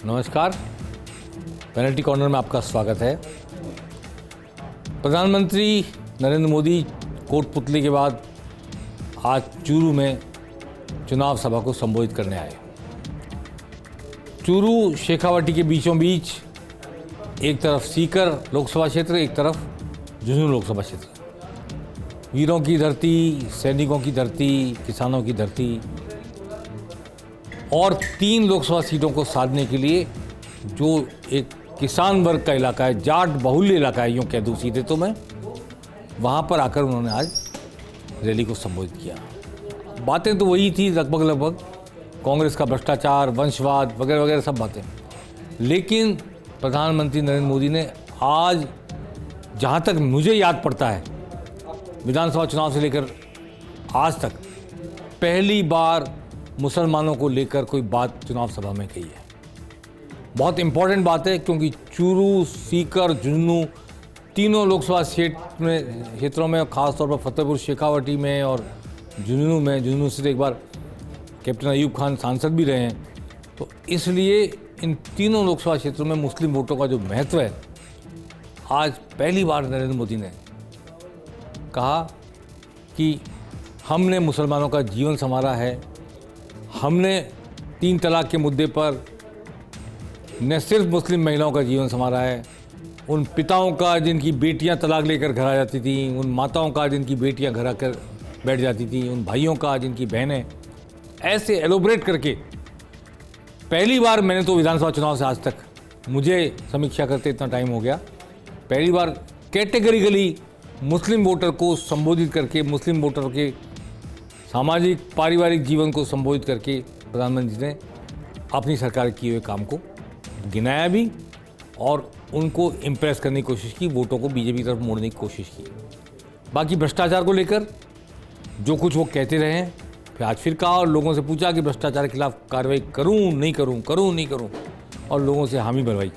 नमस्कार, penalty corner में आपका स्वागत है। प्रधानमंत्री नरेंद्र मोदी कोटपुतली के बाद आज चूरू में चुनाव सभा को संबोधित करने आए। चूरू शेखावाटी के बीचों बीच एक तरफ सीकर लोकसभा क्षेत्र, एक तरफ झुंझुनू लोकसभा क्षेत्र। वीरों की धरती, सैनिकों की धरती, किसानों की धरती, और 3 लोकसभा सीटों को साधने के लिए जो एक किसान वर्ग का इलाका है, जाट बहुल्य इलाका है, यूँ कह दूँ सीधे तो मैं, वहाँ पर आकर उन्होंने आज रैली को संबोधित किया। बातें तो वही थी लगभग कांग्रेस का भ्रष्टाचार, वंशवाद वगैरह वगैरह सब बातें। लेकिन प्रधानमंत्री नरेंद्र मोदी ने आज, जहाँ तक मुझे याद पड़ता है, विधानसभा चुनाव से लेकर आज तक पहली बार मुसलमानों को लेकर कोई बात चुनाव सभा में कही है। बहुत इंपॉर्टेंट बात है, क्योंकि चूरू, सीकर, झुंझुनू तीनों लोकसभा क्षेत्रों में, खासतौर पर फतेहपुर शेखावाटी में और झुंझुनू से एक बार कैप्टन अयूब खान सांसद भी रहे हैं। तो इसलिए इन तीनों लोकसभा क्षेत्रों में मुस्लिम वोटों का जो महत्व है, आज पहली बार नरेंद्र मोदी ने कहा कि हमने मुसलमानों का जीवन संवारा है। हमने 3 तलाक के मुद्दे पर न सिर्फ मुस्लिम महिलाओं का जीवन संवारा है, उन पिताओं का जिनकी बेटियां तलाक लेकर घर आ जाती थीं, उन माताओं का जिनकी बेटियां घर आकर बैठ जाती थीं, उन भाइयों का जिनकी बहनें, ऐसे एलोब्रेट करके पहली बार, मैंने तो विधानसभा चुनाव से आज तक, मुझे समीक्षा करते इतना टाइम हो गया, पहली बार कैटेगरिकली मुस्लिम वोटर को संबोधित करके, मुस्लिम वोटर के सामाजिक पारिवारिक जीवन को संबोधित करके प्रधानमंत्री ने अपनी सरकार किए हुए काम को गिनाया भी और उनको इम्प्रेस करने की कोशिश की, वोटों को बीजेपी की तरफ मोड़ने की कोशिश की। बाकी भ्रष्टाचार को लेकर जो कुछ वो कहते रहे हैं, फिर कहा और लोगों से पूछा कि भ्रष्टाचार के खिलाफ कार्रवाई करूं नहीं करूं, और लोगों से हामी भरवाई।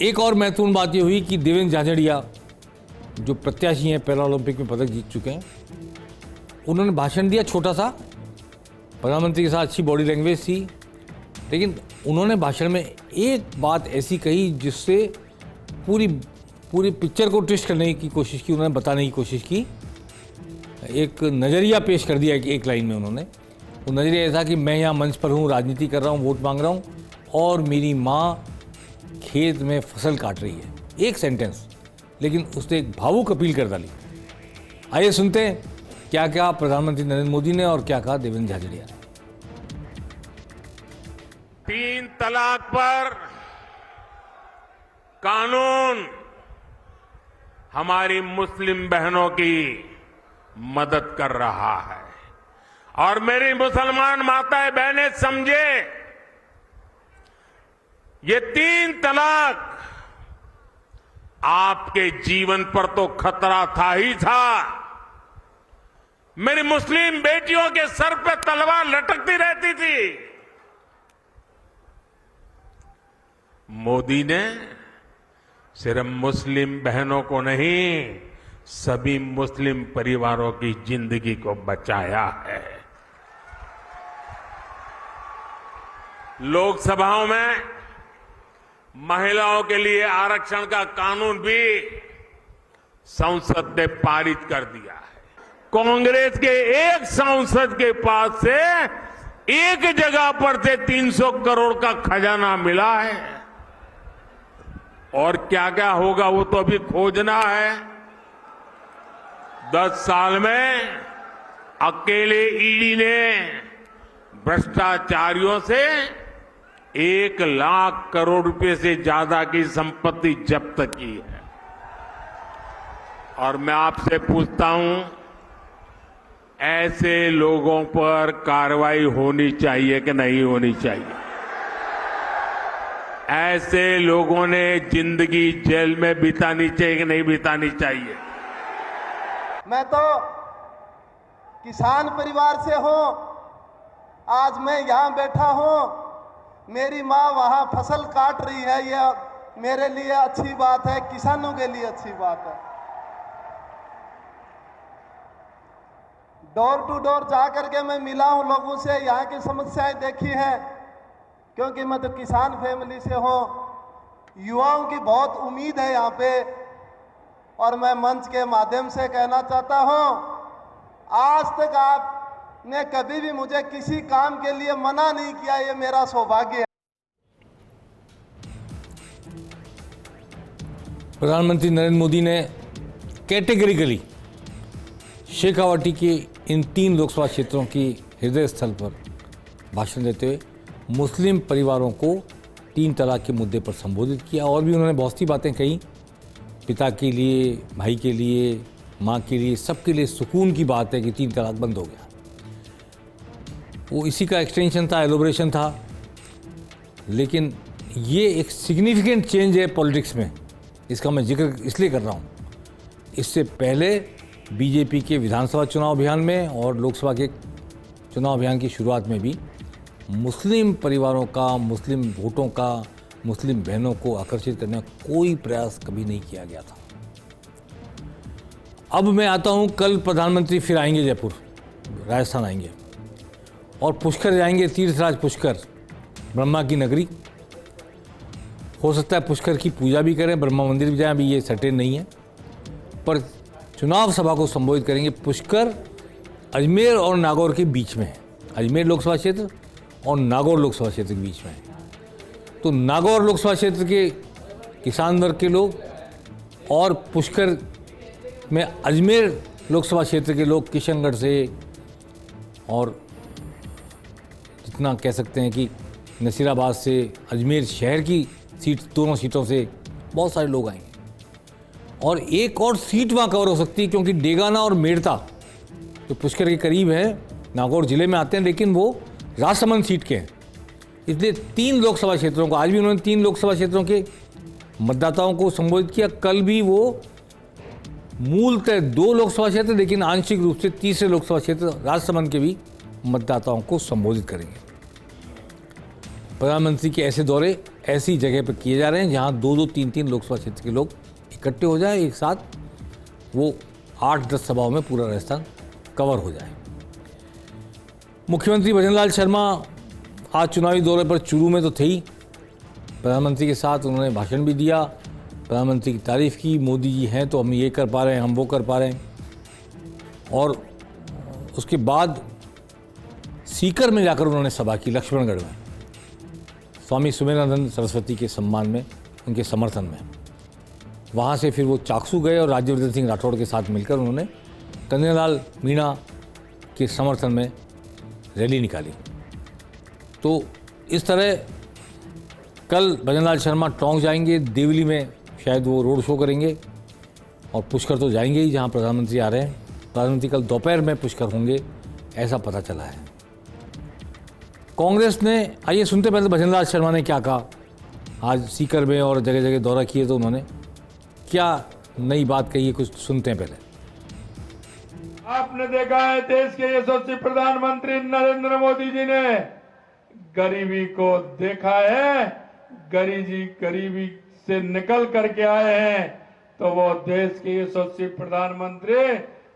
एक और महत्वपूर्ण बात ये हुई कि देवेंद्र झाझड़िया, जो प्रत्याशी हैं, पैरा ओलंपिक में पदक जीत चुके हैं, उन्होंने भाषण दिया छोटा सा, प्रधानमंत्री के साथ अच्छी बॉडी लैंग्वेज थी, लेकिन उन्होंने भाषण में एक बात ऐसी कही जिससे पूरी पिक्चर को ट्विस्ट करने की कोशिश की, उन्होंने बताने की कोशिश की। एक नज़रिया पेश कर दिया एक लाइन में उन्होंने। वो नज़रिया ऐसा कि मैं यहाँ मंच पर हूँ, राजनीति कर रहा हूँ, वोट मांग रहा हूँ, और मेरी माँ खेत में फसल काट रही है। एक सेंटेंस, लेकिन उसने एक भावुक अपील कर डाली। आइए सुनते हैं क्या क्या प्रधानमंत्री नरेंद्र मोदी ने और क्या कहा देवेंद्र झाझड़िया ने। 3 तलाक पर कानून हमारी मुस्लिम बहनों की मदद कर रहा है, और मेरी मुसलमान माताएं बहनें समझे, ये 3 तलाक आपके जीवन पर तो खतरा था ही था, मेरी मुस्लिम बेटियों के सर पे तलवार लटकती रहती थी। मोदी ने सिर्फ मुस्लिम बहनों को नहीं, सभी मुस्लिम परिवारों की जिंदगी को बचाया है। लोकसभाओं में महिलाओं के लिए आरक्षण का कानून भी संसद ने पारित कर दिया है। कांग्रेस के एक सांसद के पास से एक जगह पर से 300 करोड़ का खजाना मिला है, और क्या क्या होगा वो तो अभी खोजना है। 10 साल में अकेले ईडी ने भ्रष्टाचारियों से 1 लाख करोड़ रुपए से ज्यादा की संपत्ति जब्त की है। और मैं आपसे पूछता हूं, ऐसे लोगों पर कार्रवाई होनी चाहिए कि नहीं होनी चाहिए? ऐसे लोगों ने जिंदगी जेल में बितानी चाहिए कि नहीं बितानी चाहिए? मैं तो किसान परिवार से हूं, आज मैं यहां बैठा हूं, मेरी मां वहां फसल काट रही है, यह मेरे लिए अच्छी बात है, किसानों के लिए अच्छी बात है। डोर टू डोर जा करके मैं मिला हूं लोगों से, यहाँ की समस्याएं देखी हैं, क्योंकि मैं तो किसान फैमिली से हूँ। युवाओं की बहुत उम्मीद है यहाँ पे, और मैं मंच के माध्यम से कहना चाहता हूँ, आज तक आपने कभी भी मुझे किसी काम के लिए मना नहीं किया, ये मेरा सौभाग्य है। प्रधानमंत्री नरेंद्र मोदी ने कैटेगरिकली शेखावाटी के इन 3 लोकसभा क्षेत्रों की हृदय स्थल पर भाषण देते हुए मुस्लिम परिवारों को 3 तलाक के मुद्दे पर संबोधित किया। और भी उन्होंने बहुत सी बातें कही, पिता के लिए, भाई के लिए, माँ के लिए, सबके लिए सुकून की बात है कि 3 तलाक बंद हो गया। वो इसी का एक्सटेंशन था, एलोब्रेशन था, लेकिन ये एक सिग्निफिकेंट चेंज है पॉलिटिक्स में। इसका मैं जिक्र इसलिए कर रहा हूँ, इससे पहले बीजेपी के विधानसभा चुनाव अभियान में और लोकसभा के चुनाव अभियान की शुरुआत में भी मुस्लिम परिवारों का, मुस्लिम वोटों का, मुस्लिम बहनों को आकर्षित करने का कोई प्रयास कभी नहीं किया गया था। अब मैं आता हूँ, कल प्रधानमंत्री फिर आएंगे जयपुर, राजस्थान आएंगे और पुष्कर जाएंगे, तीर्थराज पुष्कर, ब्रह्मा की नगरी। हो सकता है पुष्कर की पूजा भी करें, ब्रह्मा मंदिर भी जाएं, अभी ये सर्टेन नहीं है, पर चुनाव सभा को संबोधित करेंगे। पुष्कर अजमेर और नागौर के बीच में है, अजमेर लोकसभा क्षेत्र और नागौर लोकसभा क्षेत्र के बीच में है। तो नागौर लोकसभा क्षेत्र के किसान वर्ग के लोग और पुष्कर में अजमेर लोकसभा क्षेत्र के लोग, किशनगढ़ से और जितना कह सकते हैं कि नसीराबाद से, अजमेर शहर की सीट, दोनों सीटों से बहुत सारे लोग आएंगे। और एक और सीट वहाँ कवर हो सकती है, क्योंकि डेगाना और मेड़ता जो पुष्कर के करीब है, नागौर जिले में आते हैं, लेकिन वो राजसमंद सीट के हैं। इसलिए 3 लोकसभा क्षेत्रों को, आज भी उन्होंने 3 लोकसभा क्षेत्रों के मतदाताओं को संबोधित किया। कल भी वो मूलतः 2 लोकसभा क्षेत्र, लेकिन आंशिक रूप से तीसरे लोकसभा क्षेत्र राजसमंद के भी मतदाताओं को संबोधित करेंगे। प्रधानमंत्री के ऐसे दौरे ऐसी जगह पर किए जा रहे हैं जहां 2-2, 3-3 लोकसभा क्षेत्र के लोग इकट्ठे हो जाए एक साथ, वो 8-10 सभाओं में पूरा राजस्थान कवर हो जाए। मुख्यमंत्री भजनलाल शर्मा आज चुनावी दौरे पर चूरू में तो थे ही, प्रधानमंत्री के साथ उन्होंने भाषण भी दिया, प्रधानमंत्री की तारीफ़ की, मोदी जी हैं तो हम ये कर पा रहे हैं, हम वो कर पा रहे हैं। और उसके बाद सीकर में जाकर उन्होंने सभा की, लक्ष्मणगढ़ में, स्वामी सुमेधानंद सरस्वती के सम्मान में, उनके समर्थन में। वहाँ से फिर वो चाकसू गए और राज्यवर्धन सिंह राठौड़ के साथ मिलकर उन्होंने कन्हैयालाल मीणा के समर्थन में रैली निकाली। तो इस तरह कल भजनलाल शर्मा टोंक जाएंगे, देवली में शायद वो रोड शो करेंगे, और पुष्कर तो जाएंगे ही जहाँ प्रधानमंत्री आ रहे हैं। प्रधानमंत्री कल दोपहर में पुष्कर होंगे, ऐसा पता चला है। कांग्रेस ने, आइए सुनते पहले भजनलाल शर्मा ने क्या कहा। आज सीकर में और जगह जगह दौरा किए तो उन्होंने क्या नई बात कही है, कुछ सुनते हैं पहले। आपने देखा है देश के यशस्वी प्रधानमंत्री नरेंद्र मोदी जी ने गरीबी को देखा है, गरीबी से निकल करके आए हैं। तो वो देश के यशस्वी प्रधानमंत्री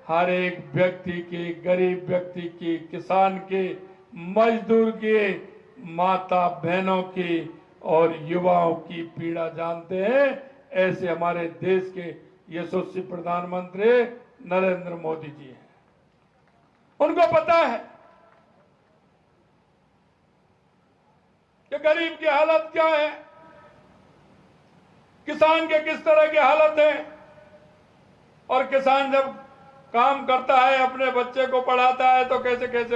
हर एक व्यक्ति की, गरीब व्यक्ति की, किसान की, मजदूर की, माता बहनों की और युवाओं की पीड़ा जानते हैं। ऐसे हमारे देश के यशस्वी प्रधानमंत्री नरेंद्र मोदी जी हैं। उनको पता है कि गरीब की हालत क्या है, किसान के किस तरह की हालत है। और किसान जब काम करता है, अपने बच्चे को पढ़ाता है, तो कैसे कैसे